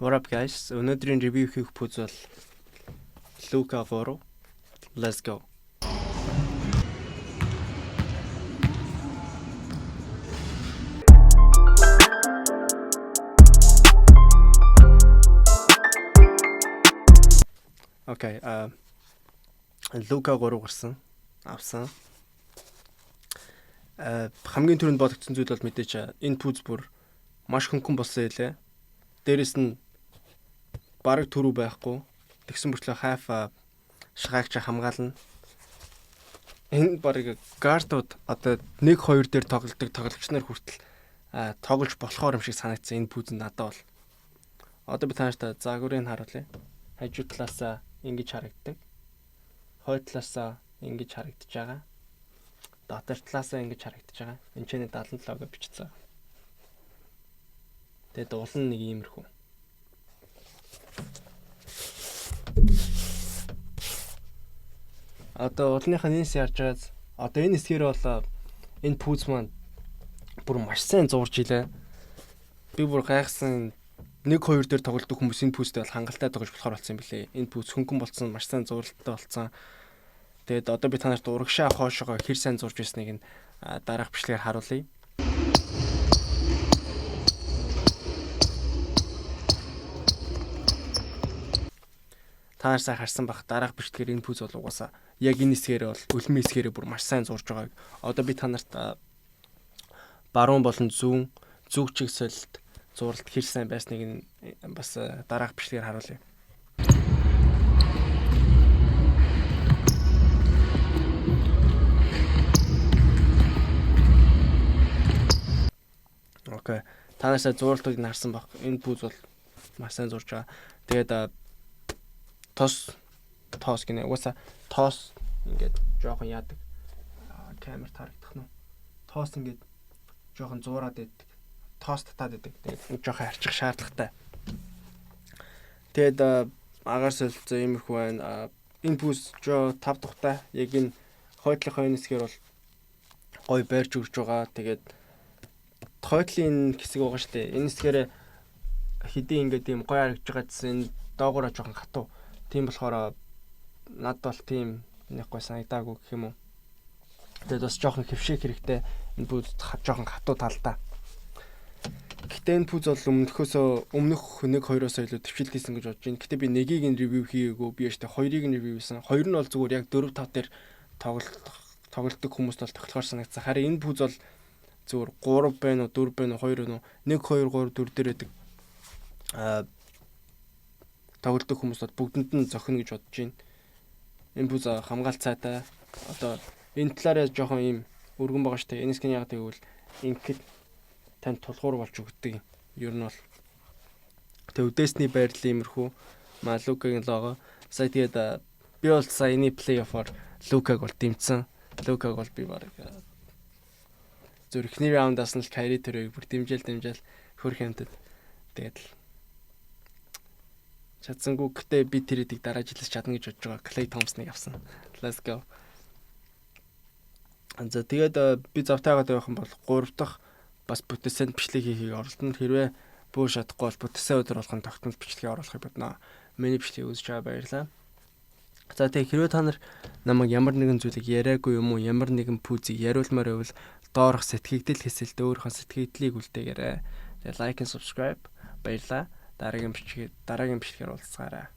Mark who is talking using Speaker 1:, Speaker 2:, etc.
Speaker 1: What up guys? Өнөөдрийн review хийх пүүз бол Luka 3. Let's go. Okay, Luka 3 гарсан. Авсан. Хамгийн түрүүнд бодогдсон зүйл бол мэдээж энэ пүүз бүр маш хөнгөн болсон байлээ. Дээрэс нь бараг түрүү байхгүй. Тэгсэн мөртлөө хайф шагаагч хамгаална. Энэ бараг гартууд одоо 1-2 дээр тоглодог тоглогч нар хүртэл тоглож болохоор юм шиг санагдсан энэ пүүзэнд надад бол. Одоо би тааштай загварыг харуулъя. Хажуу талаасаа ингэж харагддаг. Хойд талаасаа ингэж харагдаж байгаа. Дотор талаасаа ингэж харагдаж байгаа. Энд ч 77 гэж бичсэн. Тэгээд уул нь нэг иймэрхүү. Одоо уулныхаа нээс ярьж байгаа. Одоо энэ хэсгээр бол энэ пүүз маань бүр маш сайн зурж илээ. Би бүр гайхсан 1-2 дээр тоглодог хүмүүс энэ пүүзтэй бол хангалттай тоглож болохоор болсон юм билээ. Энэ пүүз хөнгөн болсон, маш сайн зуралтай болсон. Тэгээд одоо би танарт урагшаа хоошоо хэр сайн зурж байсныг дараах бичлэгээр харуулъя. Танарсаа харсан бах дараах бичлэгээр энэ пүүз бол угаасаа яг энэ хэсгээр бол өлмийн хэсгээрээ бүр маш сайн зурж байгааг. Одоо би танарт баруун болон зүг чигсэлт зуралт хэр сайн байсныг бас дараах бичлэгээр харуулъя. Окей. Танарсаа зуралтыг харсан бах энэ пүүз бол маш сайн зурж байгаа. Тэгээд тоос гинэ. Угаасаа тоос ингээд жоохон яадаг. Камерт харагдах нь. Тоос ингээд жоохон зуураад байдаг. Тоос татаад байдаг. Тэгээд жоохон арчих шаардлагатай. Тэгээд агаар солилцоо иймэрхүү байна. Энэ пүүз 5 тухтай. Яг энэ хойдлынхаа хэсгээр бол гой байрж үрж байгаа. Тэгээд хойдлын хэсэг байгаа шүү дээ. Энэ хэсгээр хэдийн ингээд ийм гой харагдж байгаа гэсэн доогоороо жоохон хатуу. Тийм болохоор надад бол тийм нэг гой санагдаагүй гэх юм уу. Тэгээд бас жоохон хөвшөөх хэрэгтэй. Энэ пүүз жоохон хатуу талдаа. Гэтэ энэ пүүз бол өмнөх 1-2-оос илүү төвчлөлт хийсэн гэж бодож байна. Гэтэ би нэгийг нь ревю хийгээгүй. Би яштай 2-ыг нь ревю хийсэн. 2 нь бол зүгээр яг 4-5 дээр тоглолтдог хүмүүст бол тохиолохоор санагдсан. Харин энэ пүүз бол зүгээр 3 байна уу, 4 байна уу, 2 байна уу? 1 2 3 4 дээр байдаг. Тоглолтдог хүмүүс бол бүгдэнд нь зохино гэж бодож байна. Энэ пүүз хамгаалт цаатай. Одоо энэ талаараа жоохон ийм өргөн байгаа шүү дээ. Энэс гин яг тэгвэл ингээд тань тулгуур болж өгдөг. Ер нь бол тэг үдээсний байрлал иймэрхүү. Лукагийн лого. Сая тэгээд би бол саяны плей-оффоор Лукаг бол дэмцсэн. Лукаг бол би баг зүрхний раундаас нь л карьер төрөйг бүр дэмжээл хөрх юмтад. Тэгээд чадсангүй гэтээ би тэр эдийг дараа жилээс чадна гэж бодож байгаа. Clay Thompson-ыг авсан. Let's go. За тэгээд би завтаагаад байх юм бол 3 дахь бас бүтээсэнд бичлэг хийхийг оролдоно. Хэрвээ бүр шатахгүй бол бүтээсээ өдөр болгон тогтмол бичлэгийг оруулахыг бодно. Миний бичлэгийг үзэж байгаа баярлалаа. За тэгээд хэрвээ та нар намайг ямар нэгэн зүйлийг яриаггүй юм уу, ямар нэгэн пүүзийг яриулмаар байвал доорх сэтгэгдэл хэсэлд өөрийнхөө сэтгэгдлийг үлдээгээрэй. Тэгээд лайк and subscribe баярлалаа. Дараагийн бичлэгээр уулзцаарай.